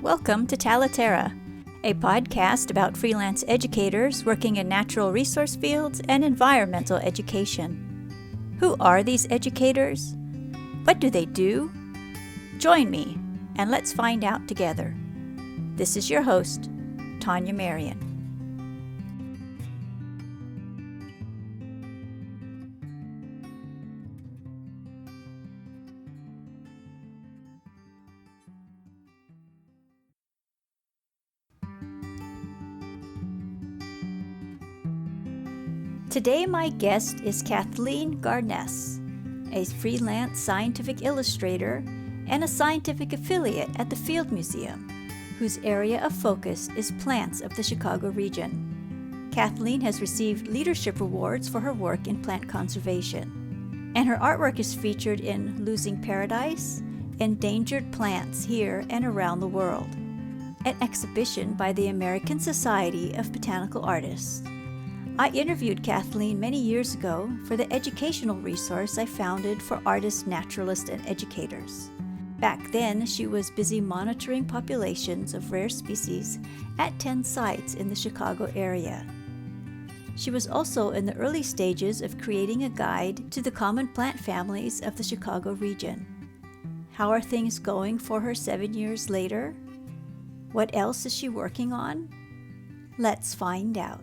Welcome to Talaterra, a podcast about freelance educators working in natural resource fields and environmental education. Who are these educators? What do they do? Join me, and let's find out together. This is your host, Tania Marien. Today my guest is Kathleen Garness, a freelance scientific illustrator and a scientific affiliate at the Field Museum, whose area of focus is plants of the Chicago region. Kathleen has received leadership awards for her work in plant conservation, and her artwork is featured in Losing Paradise, Endangered Plants Here and Around the World, an exhibition by the American Society of Botanical Artists. I interviewed Kathleen many years ago for the educational resource I founded for artists, naturalists, and educators. Back then, she was busy monitoring populations of rare species at 10 sites in the Chicago area. She was also in the early stages of creating a guide to the common plant families of the Chicago region. How are things going for her 7 years later? What else is she working on? Let's find out.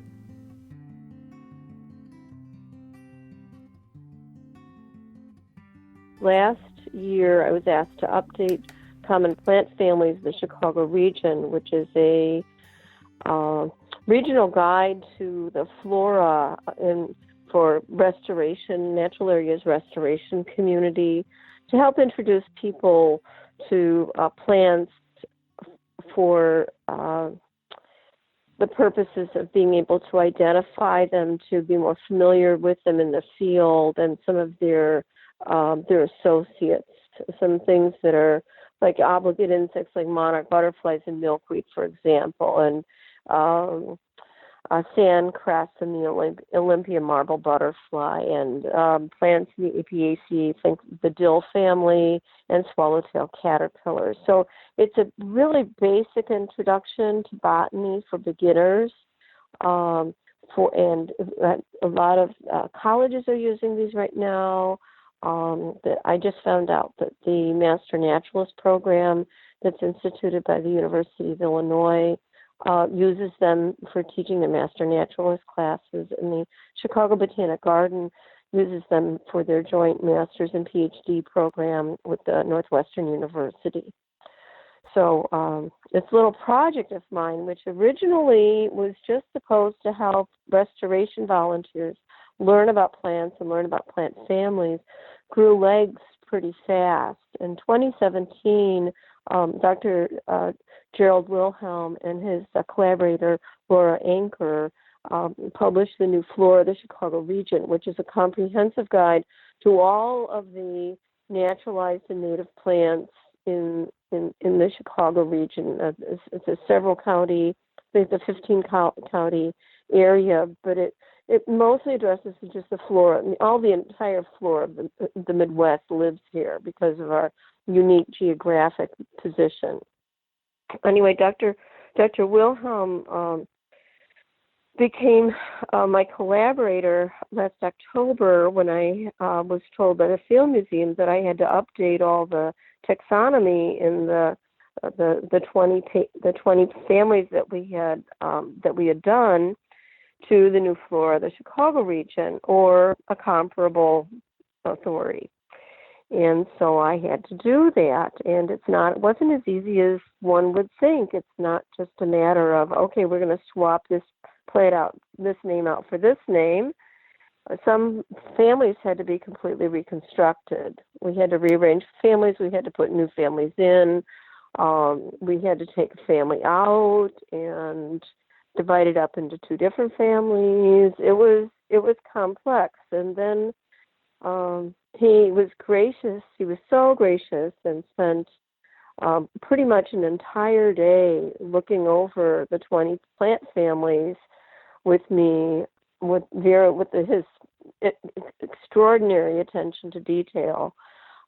Last year, I was asked to update common plant families of the Chicago region, which is a regional guide to the flora for restoration, natural areas restoration community, to help introduce people to plants for the purposes of being able to identify them, to be more familiar with them in the field and some of their associates, some things that are like obligate insects like monarch butterflies and milkweed, for example, and sand cress and the Olympia marble butterfly, and plants in the Apiaceae, think the dill family, and swallowtail caterpillars. So it's a really basic introduction to botany for beginners. A lot of colleges are using these right now. I just found out that the Master Naturalist program that's instituted by the University of Illinois uses them for teaching the Master Naturalist classes, and the Chicago Botanic Garden uses them for their joint Master's and PhD program with the Northwestern University. So this little project of mine, which originally was just supposed to help restoration volunteers learn about plants and learn about plant families, grew legs pretty fast. In 2017, Dr. Gerald Wilhelm and his collaborator, Laura Anker, published the new Flora of the Chicago region, which is a comprehensive guide to all of the naturalized and native plants in the Chicago region. It's a several county, I think the 15 county area, but it mostly addresses just the flora. All the entire flora of the Midwest lives here because of our unique geographic position. Anyway, Dr. Wilhelm became my collaborator last October when I was told by the Field Museum that I had to update all the taxonomy in the 20 families that we had done to the new flora of the Chicago region or a comparable authority. And so I had to do that, and it wasn't as easy as one would think. It's not just a matter of, okay, we're going to swap this name out for this name. Some families had to be completely reconstructed. We had to rearrange families. We had to put new families in. We had to take a family out and divide it up into two different families. It was complex. And then he was gracious. He was so gracious and spent pretty much an entire day looking over the 20 plant families with me, with his extraordinary attention to detail.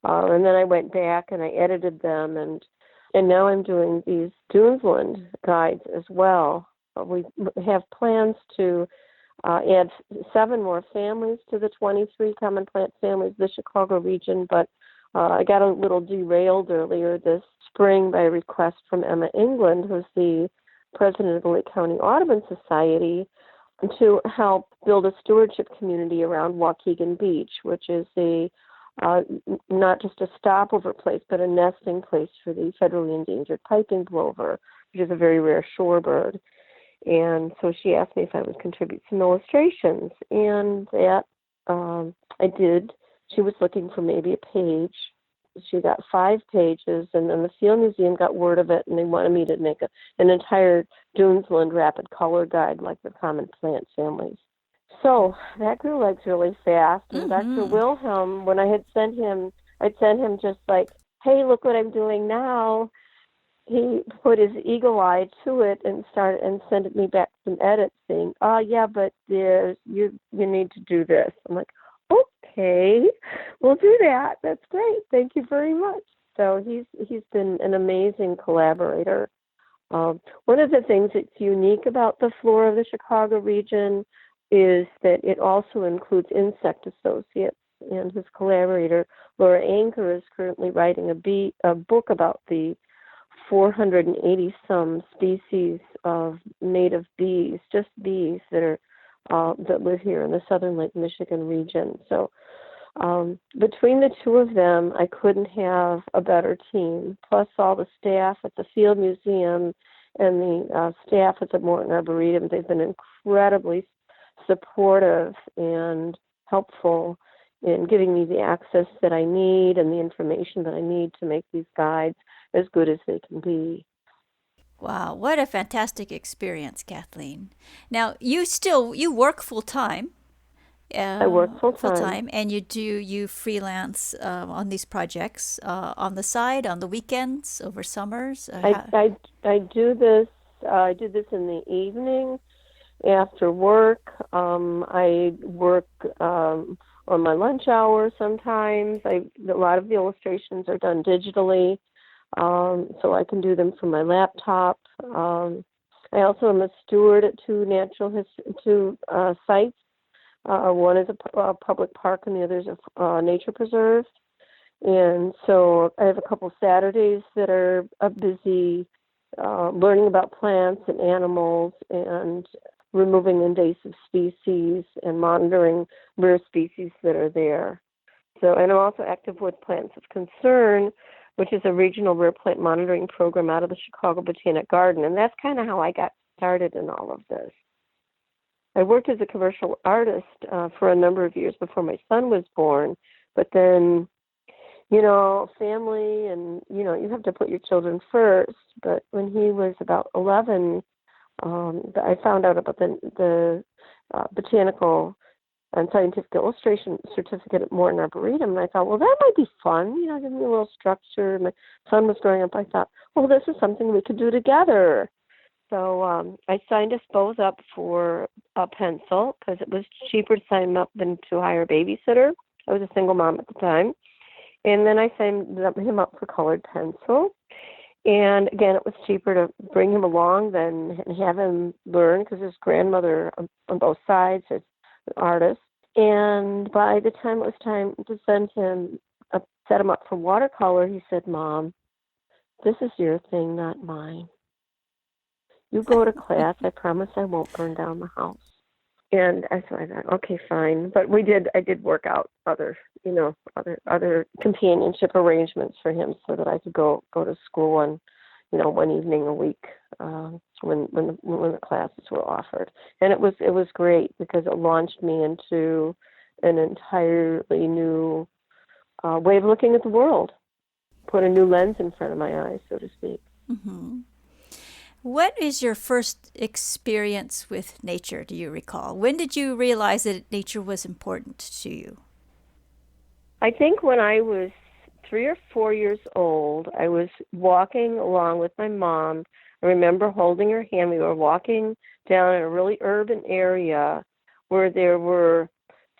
And then I went back and I edited them and And now I'm doing these Dunesland guides as well. We have plans to add 7 more families to the 23 common plant families of the Chicago region, but I got a little derailed earlier this spring by a request from Emma England, who's the president of the Lake County Audubon Society, to help build a stewardship community around Waukegan Beach, which is not just a stopover place, but a nesting place for the federally endangered piping plover, which is a very rare shorebird. And so she asked me if I would contribute some illustrations, and that I did. She was looking for maybe a page. She got 5 pages, and then the Field Museum got word of it, and they wanted me to make an entire Dunesland rapid color guide like the common plant families. So that grew legs really fast, and Dr. Wilhelm, when I'd sent him just like, hey, look what I'm doing now. He put his eagle eye to it and sent me back some edits saying, yeah, but you need to do this. I'm like, okay, we'll do that. That's great. Thank you very much. So he's been an amazing collaborator. One of the things that's unique about the flora of the Chicago region is that it also includes insect associates. And his collaborator, Laura Anker, is currently writing a book about the 480-some species of native bees, just bees that live here in the southern Lake Michigan region. So between the 2 of them, I couldn't have a better team. Plus all the staff at the Field Museum and the staff at the Morton Arboretum, they've been incredibly supportive and helpful in giving me the access that I need and the information that I need to make these guides as good as they can be. Wow, what a fantastic experience, Kathleen. Now, you work full-time. I work full-time. And you freelance on these projects on the side, on the weekends, over summers? I do this. I do this in the evening after work. I work on my lunch hour sometimes. A lot of the illustrations are done digitally, so I can do them from my laptop. I also am a steward at 2 sites. One is a public park and the other is a nature preserve. And so I have a couple Saturdays that are busy learning about plants and animals and removing invasive species and monitoring rare species that are there. So, and I'm also active with Plants of Concern, which is a regional rare plant monitoring program out of the Chicago Botanic Garden. And that's kind of how I got started in all of this. I worked as a commercial artist for a number of years before my son was born, but then, family and, you have to put your children first. But when he was about 11, I found out about the botanical and scientific illustration certificate at Morton Arboretum, and I thought, well, that might be fun, give me a little structure. My son was growing up. I thought, well, this is something we could do together. So I signed us both up for a pencil because it was cheaper to sign him up than to hire a babysitter. I was a single mom at the time. And then I signed him up for colored pencil. And again, it was cheaper to bring him along than have him learn because his grandmother on both sides is an artist. And by the time it was time to set him up for watercolor, he said, Mom, this is your thing, not mine. You go to class. I promise I won't burn down the house. And so I thought, okay, fine. But I did work out other companionship arrangements for him so that I could go to school on, one evening a week when the classes were offered. And it was great because it launched me into an entirely new way of looking at the world. Put a new lens in front of my eyes, so to speak. Mm-hmm. What is your first experience with nature, do you recall? When did you realize that nature was important to you? I think when I was 3 or 4 years old, I was walking along with my mom. I remember holding her hand. We were walking down in a really urban area where there were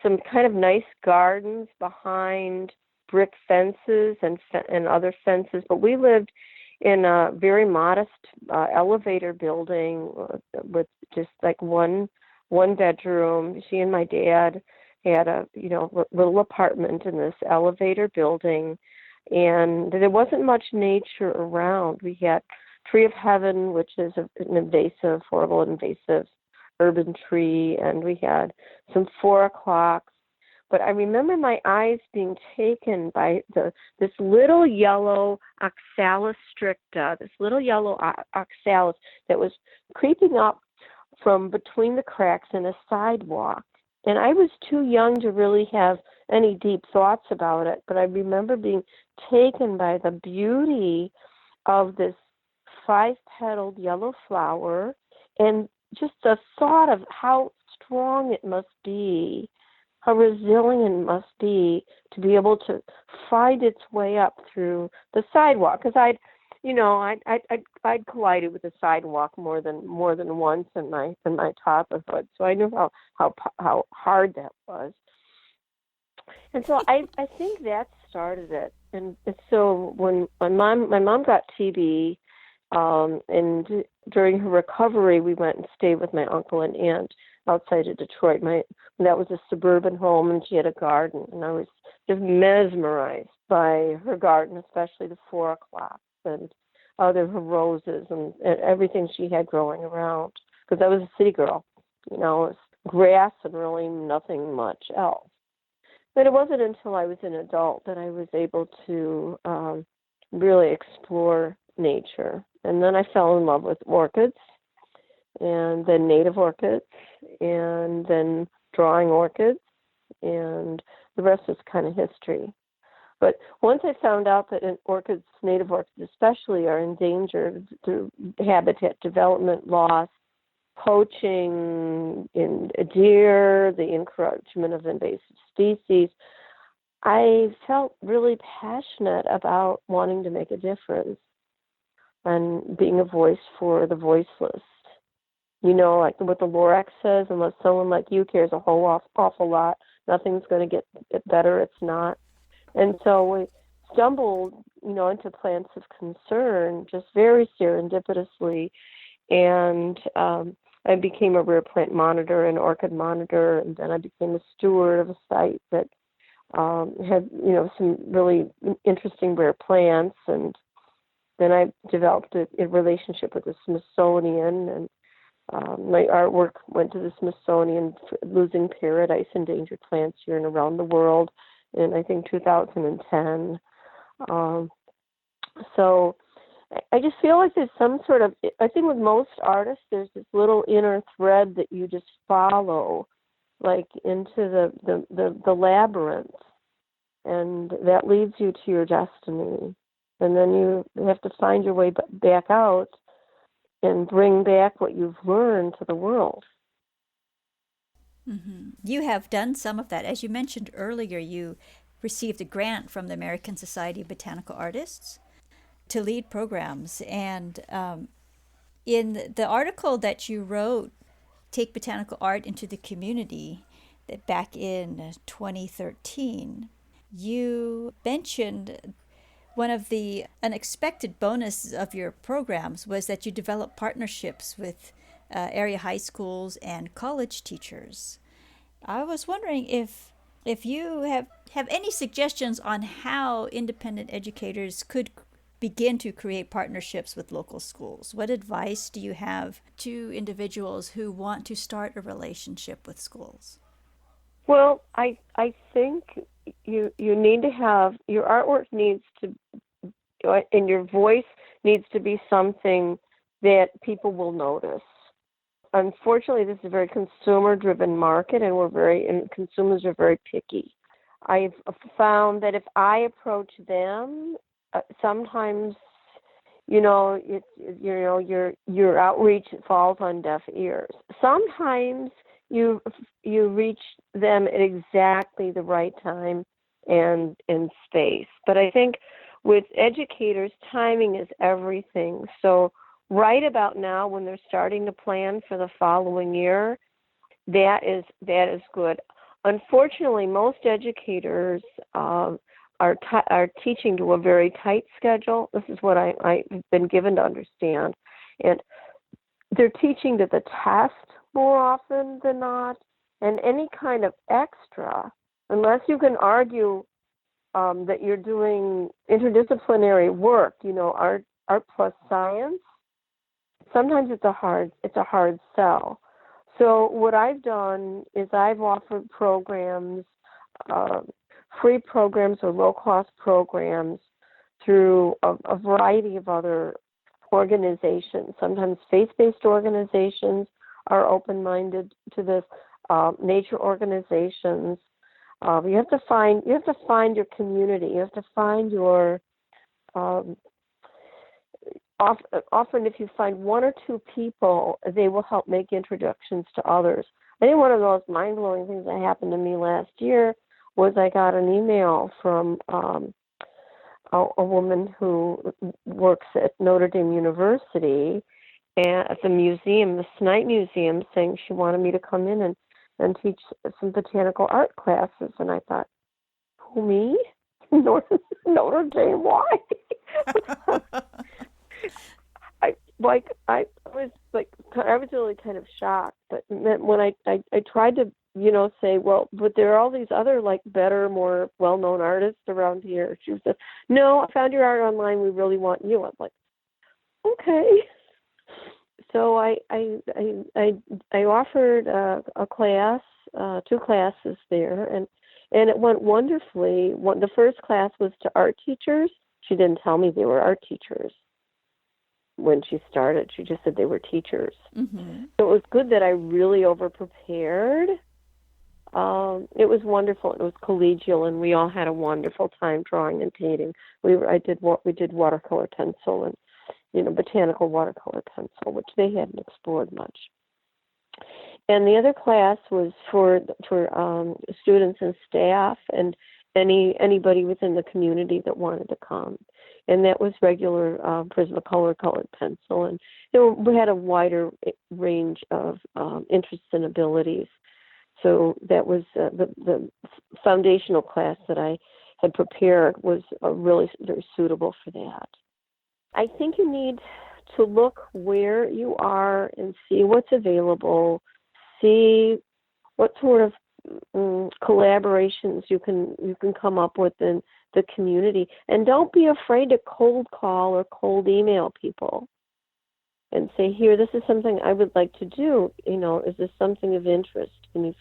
some kind of nice gardens behind brick fences and other fences, but we lived in a very modest elevator building with just like one bedroom. She and my dad had a little apartment in this elevator building, and there wasn't much nature around. We had tree of heaven, which is an invasive, horrible invasive urban tree, and we had some 4 o'clocks. But I remember my eyes being taken by this little yellow oxalis stricta, this little yellow oxalis that was creeping up from between the cracks in a sidewalk. And I was too young to really have any deep thoughts about it, but I remember being taken by the beauty of this 5-petaled yellow flower and just the thought of how strong it must be, how resilient it must be to be able to find its way up through the sidewalk. Because I'd collided with the sidewalk more than once in my toddlerhood, so I knew how hard that was. And so I think that started it. And so when my mom got TB, and during her recovery, we went and stayed with my uncle and aunt outside of Detroit. That was a suburban home, and she had a garden, and I was just mesmerized by her garden, especially the 4 o'clock and her roses and everything she had growing around. Because I was a city girl, it was grass and really nothing much else. But it wasn't until I was an adult that I was able to really explore nature. And then I fell in love with orchids, and then native orchids, and then drawing orchids, and the rest is kind of history. But once I found out that orchids, native orchids especially, are endangered through habitat development loss, poaching in deer, the encroachment of invasive species, I felt really passionate about wanting to make a difference and being a voice for the voiceless. Like what the Lorax says, unless someone like you cares a whole awful lot, nothing's going to get better. It's not. And so we stumbled, into plants of concern just very serendipitously. And I became a rare plant monitor and orchid monitor, and then I became a steward of a site that had, some really interesting rare plants. And then I developed a relationship with the Smithsonian, and my artwork went to the Smithsonian for Losing Paradise Endangered Plants here and around the world in, I think, 2010. So I just feel like there's some sort of, I think with most artists, there's this little inner thread that you just follow, like into the labyrinth, and that leads you to your destiny. And then you have to find your way back out and bring back what you've learned to the world. Mm-hmm. You have done some of that. As you mentioned earlier, you received a grant from the American Society of Botanical Artists to lead programs. And in the article that you wrote, Take Botanical Art into the Community, that back in 2013, you mentioned one of the unexpected bonuses of your programs was that you developed partnerships with area high schools and college teachers. I was wondering if you have any suggestions on how independent educators could begin to create partnerships with local schools. What advice do you have to individuals who want to start a relationship with schools? Well, I think you need to have, your artwork needs to, and your voice needs to be something that people will notice. Unfortunately, this is a very consumer-driven market, and consumers are very picky. I've found that if I approach them, sometimes, your outreach falls on deaf ears. Sometimes you reach them at exactly the right time and space. But I think with educators, timing is everything. So right about now, when they're starting to plan for the following year, that is good. Unfortunately, most educators are teaching to a very tight schedule. This is what I've been given to understand. And they're teaching to the test more often than not, and any kind of extra, unless you can argue that you're doing interdisciplinary work, art plus science, sometimes it's a hard sell. So what I've done is I've offered programs, free programs or low-cost programs through a variety of other organizations. Sometimes faith-based organizations are open-minded to this. Nature organizations. You have to find your community. You have to find your. Often, if you find one or two people, they will help make introductions to others. I think one of the most mind-blowing things that happened to me last year was I got an email from a woman who works at Notre Dame University and at the museum, the Snipe Museum, saying she wanted me to come in and teach some botanical art classes. And I thought, who, me? Notre Dame, why? I was really kind of shocked. But when I tried to, say, well, but there are all these other better, more well-known artists around here. She said, no, I found your art online. We really want you. I'm like, okay. So I offered a class, 2 classes there, and it went wonderfully. The first class was to art teachers. She didn't tell me they were art teachers when she started. She just said they were teachers. Mm-hmm. So it was good that I really overprepared. It was wonderful. It was collegial, and we all had a wonderful time drawing and painting. We did watercolor pencil and botanical watercolor pencil, which they hadn't explored much. And the other class was for students and staff and anybody within the community that wanted to come. And that was regular Prismacolor colored pencil. And we had a wider range of interests and abilities. So that was the foundational class that I had prepared was really very suitable for that. I think you need to look where you are and see what's available, see what sort of collaborations you can come up with in the community, and don't be afraid to cold call or cold email people and say, here, this is something I would like to do. Is this something of interest? Do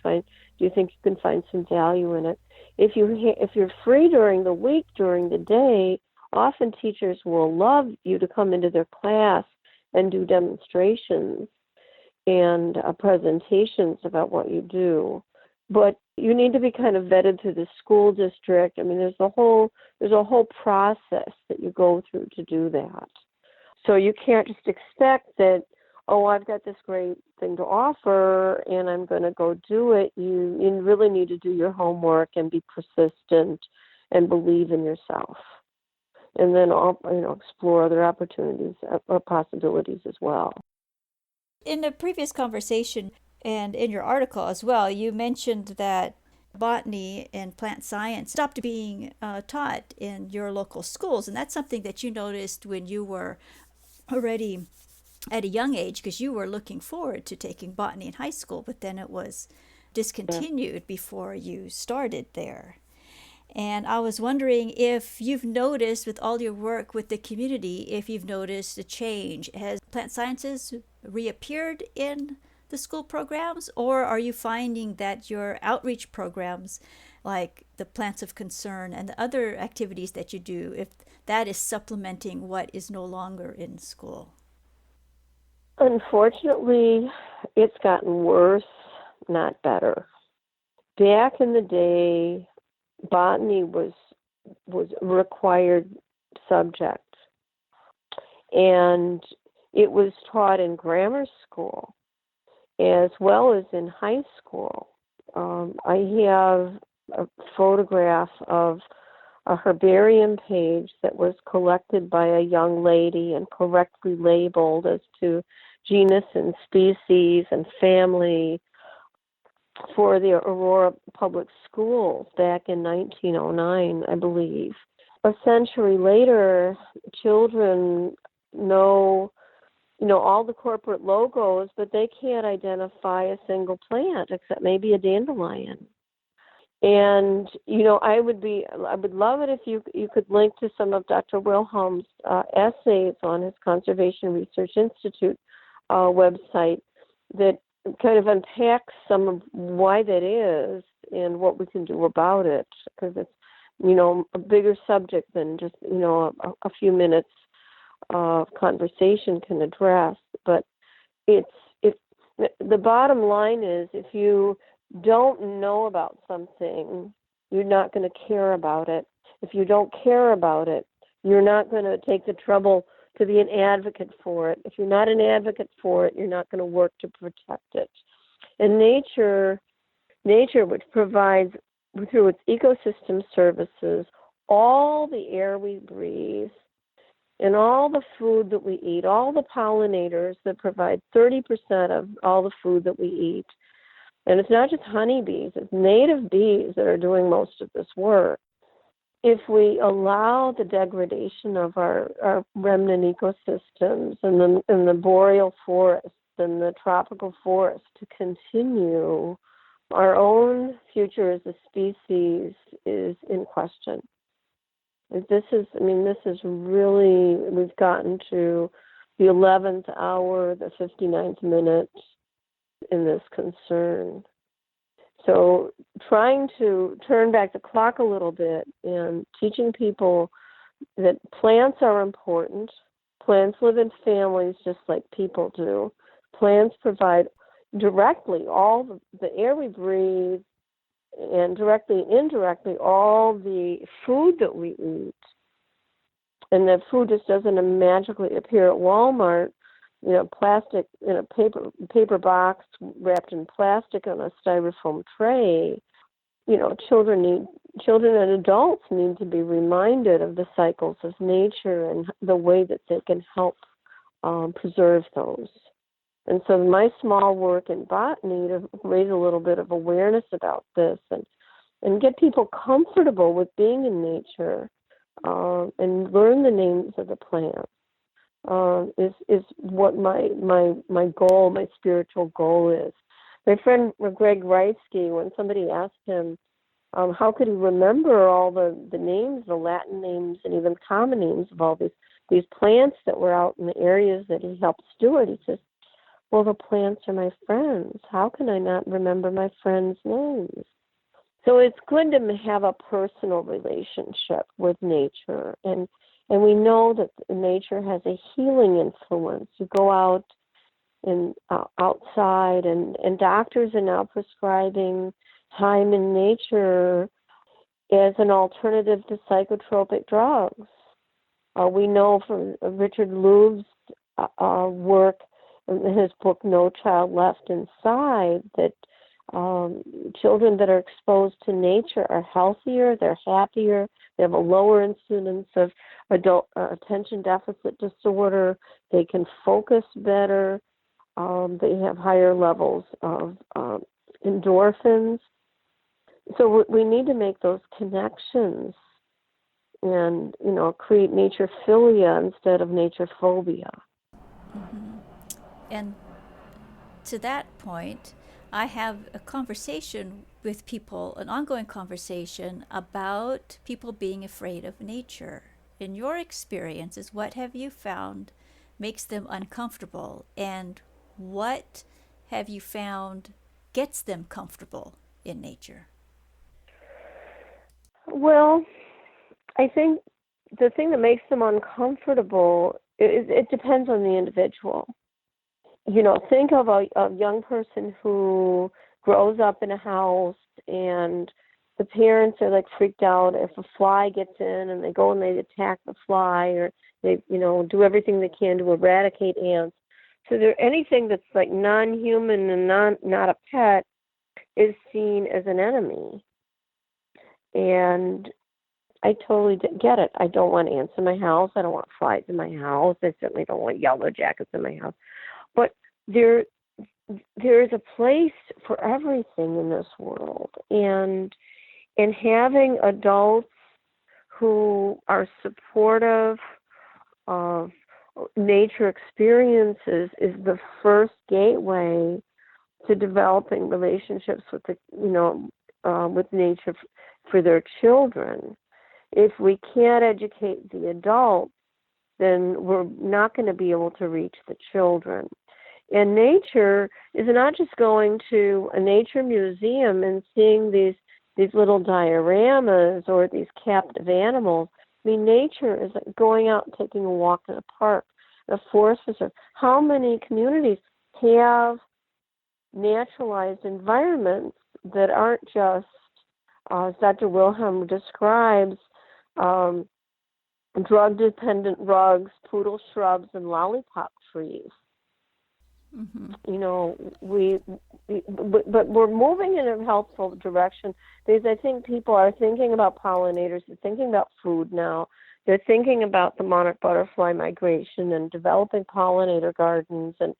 you think you can find some value in it? If you're free during the week, during the day, often teachers will love you to come into their class and do demonstrations and presentations about what you do. But you need to be kind of vetted through the school district. I mean, there's a whole process that you go through to do that. So you can't just expect that, oh, I've got this great thing to offer and I'm going to go do it. You really need to do your homework and be persistent and believe in yourself. And then explore other opportunities or possibilities as well. In a previous conversation and in your article as well, you mentioned that botany and plant science stopped being taught in your local schools, and that's something that you noticed when you were already at a young age, because you were looking forward to taking botany in high school, but then it was discontinued before you started there. And I was wondering if you've noticed with all your work with the community, if you've noticed a change. Has plant sciences reappeared in the school programs, or are you finding that your outreach programs, like the Plants of Concern and the other activities that you do, if that is supplementing what is no longer in school? Unfortunately, it's gotten worse, not better. Back in the day, botany was a required subject, and it was taught in grammar school as well as in high school. I have a photograph of a herbarium page that was collected by a young lady and correctly labeled as to genus and species and family for the Aurora Public Schools back in 1909, I believe. A century later, children know, all the corporate logos, but they can't identify a single plant except maybe a dandelion. And I would love it if you could link to some of Dr. Wilhelm's essays on his Conservation Research Institute website that kind of unpacks some of why that is and what we can do about it, because it's a bigger subject than just a few minutes of conversation can address. But it's the bottom line is, if you don't know about something, you're not going to care about it. If you don't care about it, you're not going to take the trouble to be an advocate for it. If you're not an advocate for it, you're not going to work to protect it. And nature, which provides through its ecosystem services all the air we breathe and all the food that we eat, all the pollinators that provide 30% of all the food that we eat. And it's not just honeybees, it's native bees that are doing most of this work. If we allow the degradation of our remnant ecosystems and the boreal forests and the tropical forests to continue, our own future as a species is in question. This is really, we've gotten to the 11th hour, the 59th minute in this concern. So trying to turn back the clock a little bit and teaching people that plants are important. Plants live in families just like people do. Plants provide directly all the air we breathe, and directly and indirectly all the food that we eat. And that food just doesn't magically appear at Walmart, plastic in a paper box wrapped in plastic on a styrofoam tray. Children and adults need to be reminded of the cycles of nature and the way that they can help preserve those. And so my small work in botany to raise a little bit of awareness about this and get people comfortable with being in nature and learn the names of the plants. Is what my goal, my spiritual goal is. My friend Greg Reitsky, when somebody asked him how could he remember all the names, the Latin names, and even common names of all these plants that were out in the areas that he helped steward, he says, well, the plants are my friends. How can I not remember my friends' names? So it's good to have a personal relationship with nature, and we know that nature has a healing influence. You go out and outside, and doctors are now prescribing time in nature as an alternative to psychotropic drugs. We know from Richard Louve's work in his book No Child Left Inside that children that are exposed to nature are healthier, they're happier, they have a lower incidence of adult attention deficit disorder, they can focus better, they have higher levels of endorphins. So we need to make those connections and, create nature philia instead of nature phobia. Mm-hmm. And to that point, I have a conversation with people, an ongoing conversation about people being afraid of nature. In your experiences, what have you found makes them uncomfortable, and what have you found gets them comfortable in nature? Well, I think the thing that makes them uncomfortable, it depends on the individual. Think of a young person who grows up in a house and the parents are like freaked out if a fly gets in, and they go and they attack the fly, or they, do everything they can to eradicate ants. So anything that's like non-human and not a pet is seen as an enemy. And I totally get it. I don't want ants in my house. I don't want flies in my house. I certainly don't want yellow jackets in my house. But there is a place for everything in this world, and having adults who are supportive of nature experiences is the first gateway to developing relationships with with nature for their children. If we can't educate the adults, then we're not going to be able to reach the children. And nature is not just going to a nature museum and seeing these little dioramas or these captive animals. I mean, nature is like going out and taking a walk in a park, a forest reserve. How many communities have naturalized environments that aren't just, as Dr. Wilhelm describes, drug-dependent rugs, poodle shrubs, and lollipop trees? Mm-hmm. You know, but we're moving in a helpful direction because I think people are thinking about pollinators. They're thinking about food now. They're thinking about the monarch butterfly migration and developing pollinator gardens and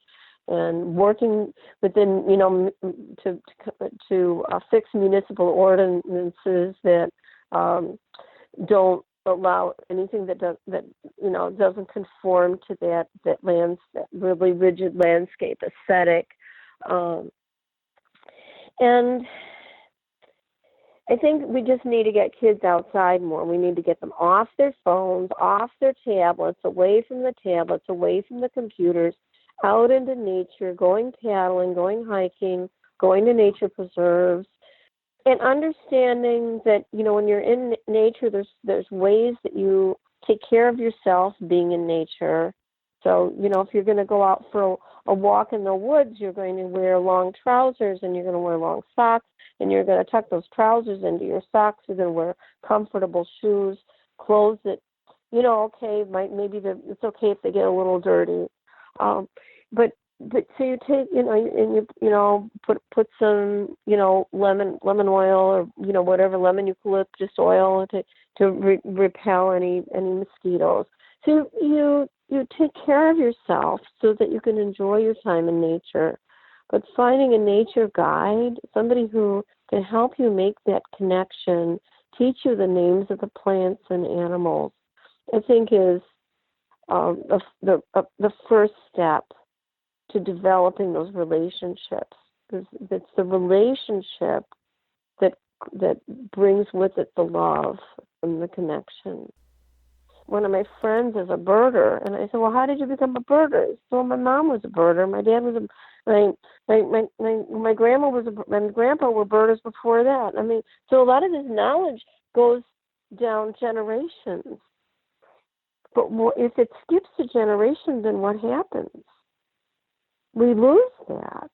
working within, to fix municipal ordinances that don't allow anything that doesn't conform to that really rigid landscape aesthetic, and I think we just need to get kids outside more. We need to get them off their phones, off their tablets, away from the tablets, away from the computers, out into nature, going paddling, going hiking, going to nature preserves, and understanding that, when you're in nature, there's ways that you take care of yourself being in nature. So, if you're going to go out for a walk in the woods, you're going to wear long trousers and you're going to wear long socks, and you're going to tuck those trousers into your socks. You're going to wear comfortable shoes, clothes that, it's okay if they get a little dirty. But so you take, and you put some, lemon oil, or, whatever, lemon eucalyptus oil to repel any mosquitoes. So you take care of yourself so that you can enjoy your time in nature. But finding a nature guide, somebody who can help you make that connection, teach you the names of the plants and animals, I think is the first step to developing those relationships. It's the relationship that brings with it the love and the connection. One of my friends is a birder, and I said, "Well, how did you become a birder?" He said, "Well, my mom was a birder. My dad was my grandma was my grandpa were birders before that." I mean, so a lot of this knowledge goes down generations. But if it skips a generation, then what happens? We lose that.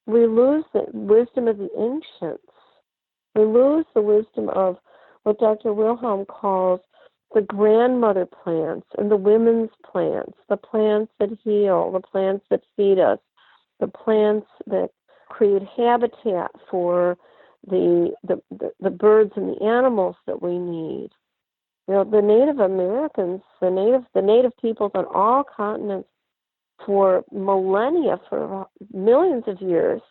We lose the wisdom of the ancients. We lose the wisdom of what Dr. Wilhelm calls the grandmother plants and the women's plants, the plants that heal, the plants that feed us, the plants that create habitat for the birds and the animals that we need. The Native Americans, the native peoples on all continents for millennia, for millions of years,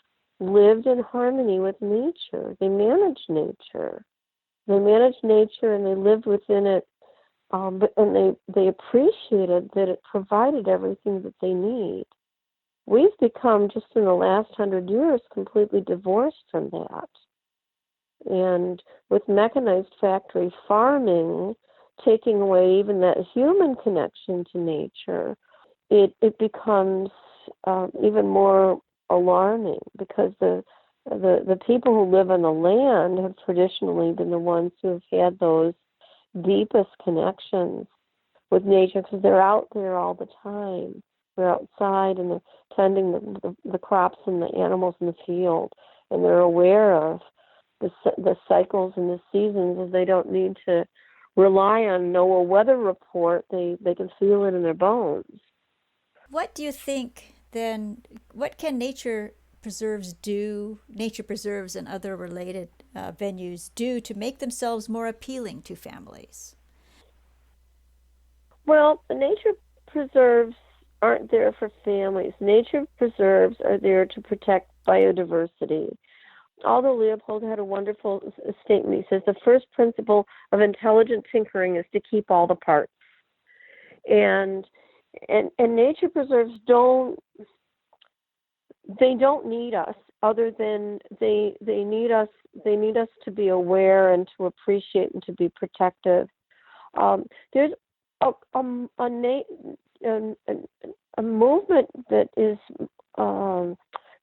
lived in harmony with nature. They managed nature. They managed nature and they lived within it, and they appreciated that it provided everything that they need. We've become, just in the last 100 years, completely divorced from that. And with mechanized factory farming taking away even that human connection to nature, it becomes even more alarming, because the people who live on the land have traditionally been the ones who have had those deepest connections with nature, because they're out there all the time. They're outside and they're tending the crops and the animals in the field, and they're aware of the cycles and the seasons, and they don't need to rely on a weather report. They can feel it in their bones. What do you think then? What can nature preserves and other related venues do to make themselves more appealing to families? Well, the nature preserves aren't there for families. Nature preserves are there to protect biodiversity. Although Leopold had a wonderful statement, he says the first principle of intelligent tinkering is to keep all the parts. And nature preserves don't need us, other than they need us to be aware and to appreciate and to be protective. There's a movement that is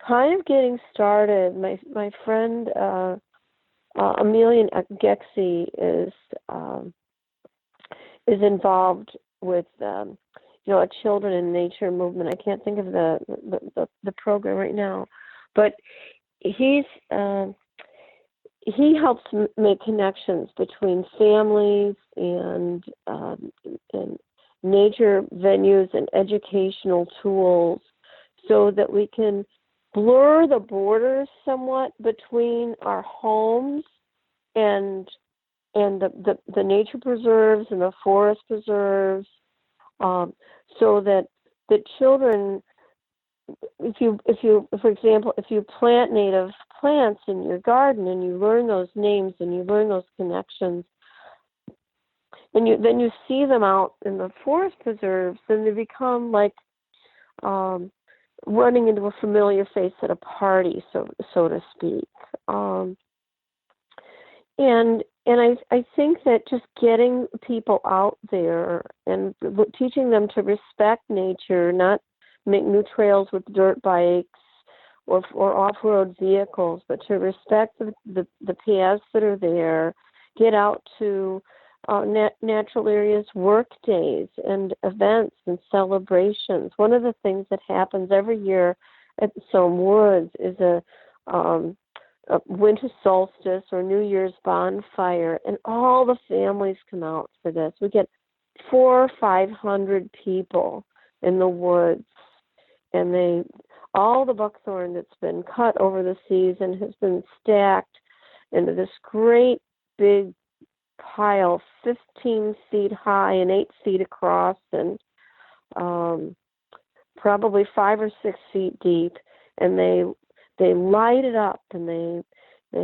kind of getting started. My friend Amelia Gexy is involved with a children in nature movement. I can't think of the program right now, but he helps make connections between families and nature venues and educational tools, so that we can blur the borders somewhat between our homes and the nature preserves and the forest preserves, so that the children, for example, if you plant native plants in your garden and you learn those names and you learn those connections, and then you see them out in the forest preserves, then they become like running into a familiar face at a party, so to speak. And I think that just getting people out there and teaching them to respect nature, not make new trails with dirt bikes or off-road vehicles, but to respect the paths that are there, get out to natural areas, work days and events and celebrations. One of the things that happens every year at the Somme Woods is a winter solstice or New Year's bonfire, and all the families come out for this. We get 400 or 500 people in the woods, and all the buckthorn that's been cut over the season has been stacked into this great big pile, 15 feet high and 8 feet across, and probably 5 or 6 feet deep, and they light it up, and they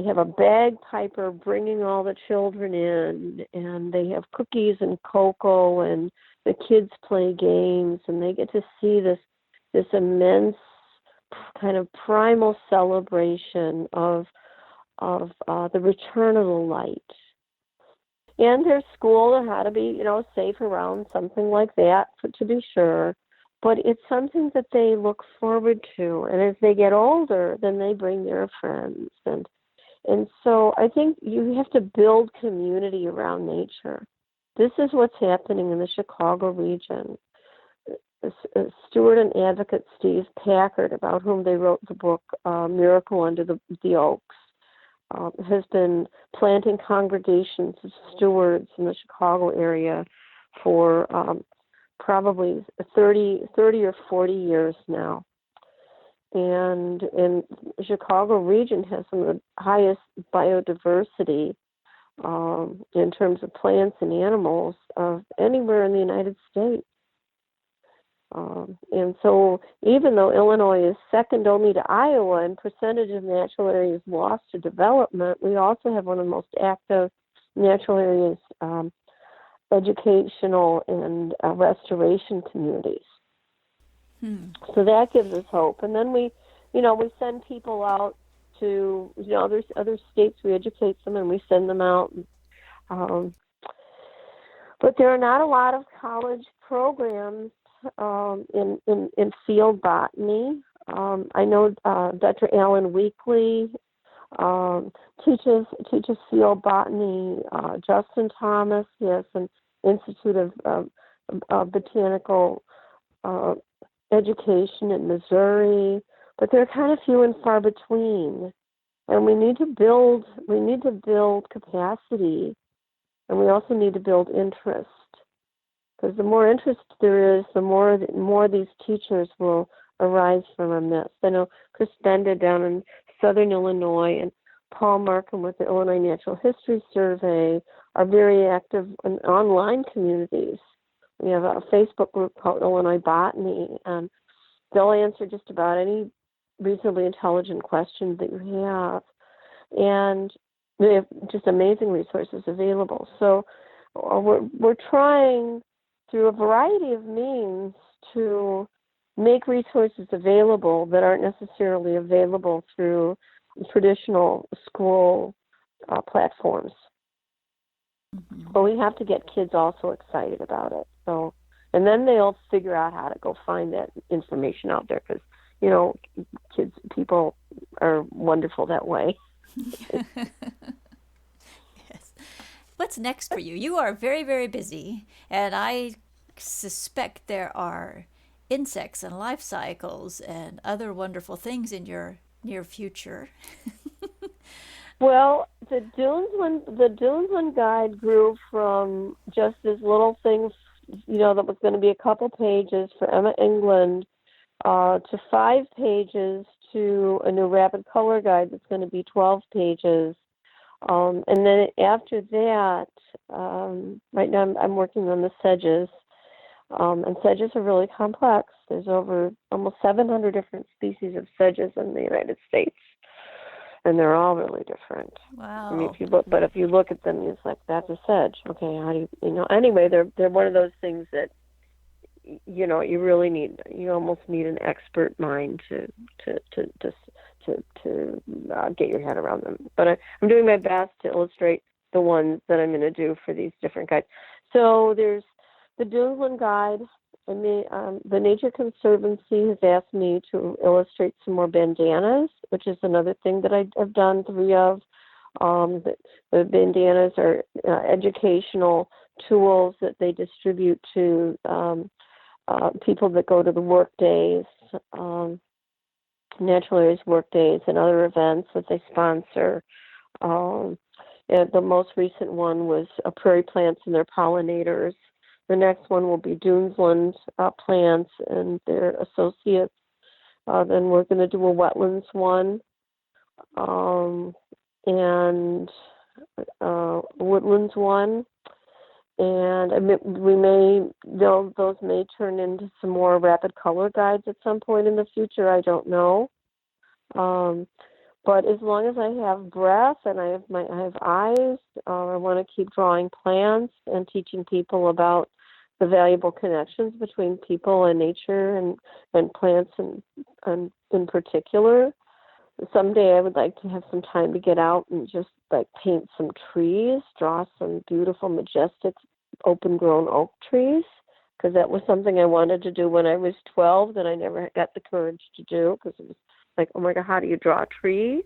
have a bagpiper bringing all the children in, and they have cookies and cocoa, and the kids play games, and they get to see this immense kind of primal celebration of the return of the light. And they're schooled on how to be, safe around something like that, to be sure. But it's something that they look forward to. And as they get older, then they bring their friends. And so I think you have to build community around nature. This is what's happening in the Chicago region. Steward and advocate Steve Packard, about whom they wrote the book Miracle Under the Oaks, has been planting congregations of stewards in the Chicago area for probably 30 or 40 years now. And the Chicago region has some of the highest biodiversity in terms of plants and animals of anywhere in the United States. And so even though Illinois is second only to Iowa in percentage of natural areas lost to development, we also have one of the most active natural areas, educational and restoration communities. So that gives us hope. And then we send people out to other states. We educate them and we send them out. But there are not a lot of college programs in field botany. I know Dr. Alan Weekly teaches field botany. Justin Thomas, yes, an Institute of Botanical Education in Missouri, but they're kind of few and far between. And we need to build capacity, and we also need to build interest. Because the more interest there is, the more these teachers will arise from our midst. I know Chris Bender down in Southern Illinois and Paul Markham with the Illinois Natural History Survey are very active in online communities We have a Facebook group called Illinois Botany, and they'll answer just about any reasonably intelligent question that you have. And they have just amazing resources available. So we're trying through a variety of means to make resources available that aren't necessarily available through traditional school platforms. Mm-hmm. But we have to get kids also excited about it. So, and then they'll figure out how to go find that information out there, because, you know, people are wonderful that way. Yes. What's next for you? You are very, very busy, and I suspect there are insects and life cycles and other wonderful things in your near future. Well, the Dunesland guide grew from just this little thing, you know, that was going to be a couple pages for Emma England, to 5 pages, to a new rapid color guide that's going to be 12 pages. And then after that, right now I'm working on the sedges. And sedges are really complex. There's over almost 700 different species of sedges in the United States. And they're all really different. Wow. I mean, if you look at them, it's like, that's a sedge. Okay, how do you know? Anyway, they're one of those things that, you know, you almost need an expert mind to get your head around them. But I'm doing my best to illustrate the ones that I'm going to do for these different guides. So there's the Dunesland guide. And the Nature Conservancy has asked me to illustrate some more bandanas, which is another thing that I've done 3 of. The bandanas are educational tools that they distribute to people that go to the work days, natural areas work days, and other events that they sponsor. And the most recent one was prairie plants and their pollinators. The next one will be Dunesland plants and their associates. Then we're going to do a wetlands one, and woodlands one. And those may turn into some more rapid color guides at some point in the future. I don't know. But as long as I have breath and I have eyes, I want to keep drawing plants and teaching people about the valuable connections between people and nature and plants and in particular. Someday I would like to have some time to get out and just like paint some trees, draw some beautiful, majestic, open-grown oak trees, because that was something I wanted to do when I was 12 that I never got the courage to do, because it was like, oh my God, how do you draw a tree?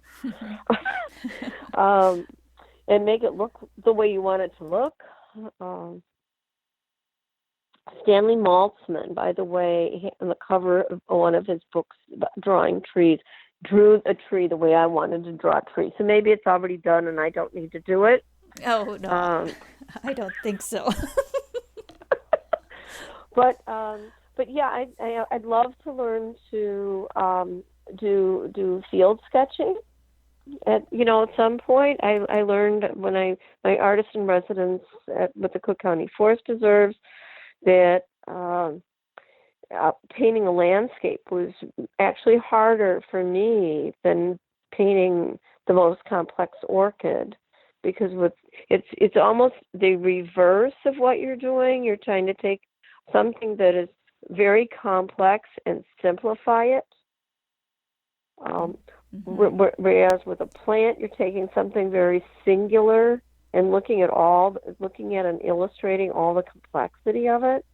And make it look the way you want it to look. Stanley Maltzman, by the way, on the cover of one of his books about drawing trees, drew a tree the way I wanted to draw a tree. So maybe it's already done and I don't need to do it. Oh, no, I don't think so. But yeah, I'd love to learn to do field sketching. At some point, I learned when my artist in residence with the Cook County Forest Preserves that painting a landscape was actually harder for me than painting the most complex orchid, because it's almost the reverse of what you're doing. You're trying to take something that is very complex and simplify it. Whereas with a plant, you're taking something very singular and looking at and illustrating all the complexity of it.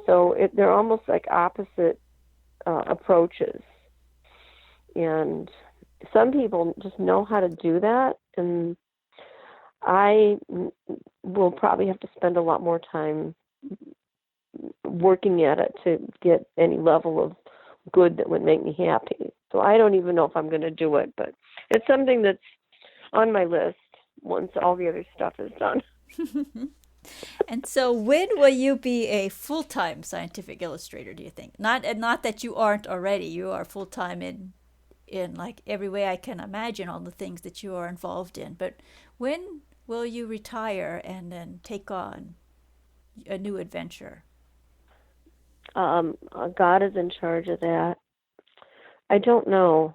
So they're almost like opposite approaches. And some people just know how to do that, and I will probably have to spend a lot more time working at it to get any level of good that would make me happy. So I don't even know if I'm going to do it, but it's something that's on my list once all the other stuff is done. And so when will you be a full-time scientific illustrator, do you think? Not that you aren't already. You are full-time in like every way I can imagine all the things that you are involved in. But when will you retire and then take on a new adventure? God is in charge of that. I don't know.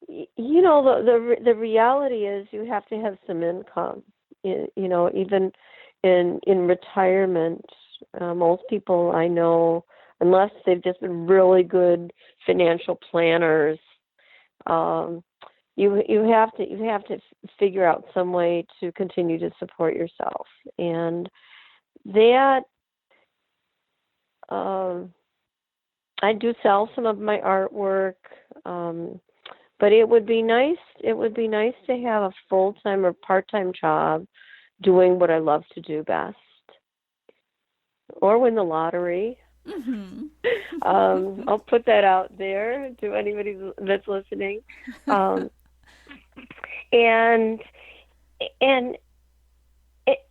The reality is you have to have some income. Even in retirement, most people I know, unless they've just been really good financial planners, um, you have to figure out some way to continue to support yourself, and that um, I do sell some of my artwork. Um, But it would be nice. It would be nice to have a full-time or part-time job doing what I love to do best, or win the lottery. Mm-hmm. I'll put that out there to anybody that's listening. Um, and and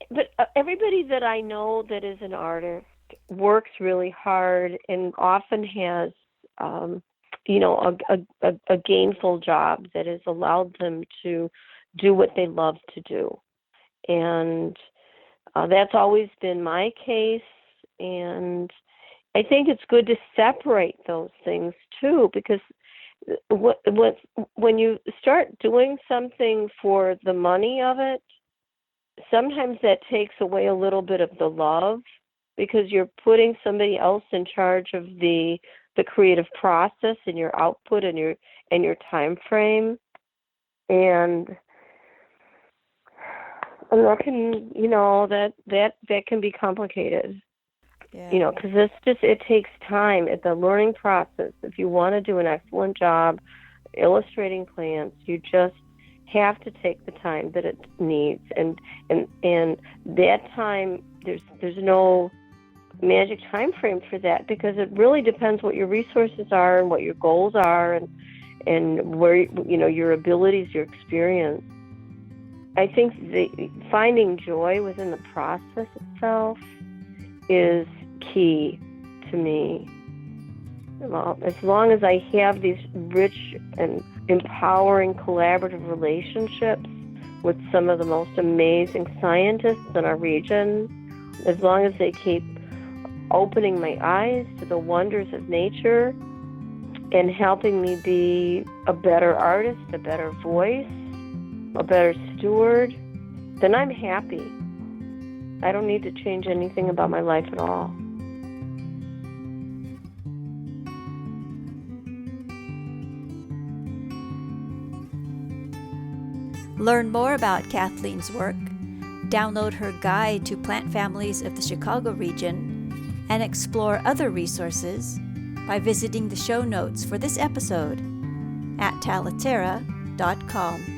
but everybody that I know that is an artist works really hard and often has a gainful job that has allowed them to do what they love to do. And that's always been my case. And I think it's good to separate those things too, because when you start doing something for the money of it, sometimes that takes away a little bit of the love, because you're putting somebody else in charge of the creative process and your output and your time frame, and that can that can be complicated, Yeah. because it takes time at the learning process. If you want to do an excellent job illustrating plants, you just have to take the time that it needs, and that time there's no magic time frame for that, because it really depends what your resources are and what your goals are, and where your abilities, your experience. I think finding joy within the process itself is key to me. Well, as long as I have these rich and empowering collaborative relationships with some of the most amazing scientists in our region, as long as they keep opening my eyes to the wonders of nature and helping me be a better artist, a better voice, a better steward, then I'm happy. I don't need to change anything about my life at all. Learn more about Kathleen's work, download her guide to plant families of the Chicago region, and explore other resources by visiting the show notes for this episode at talaterra.com.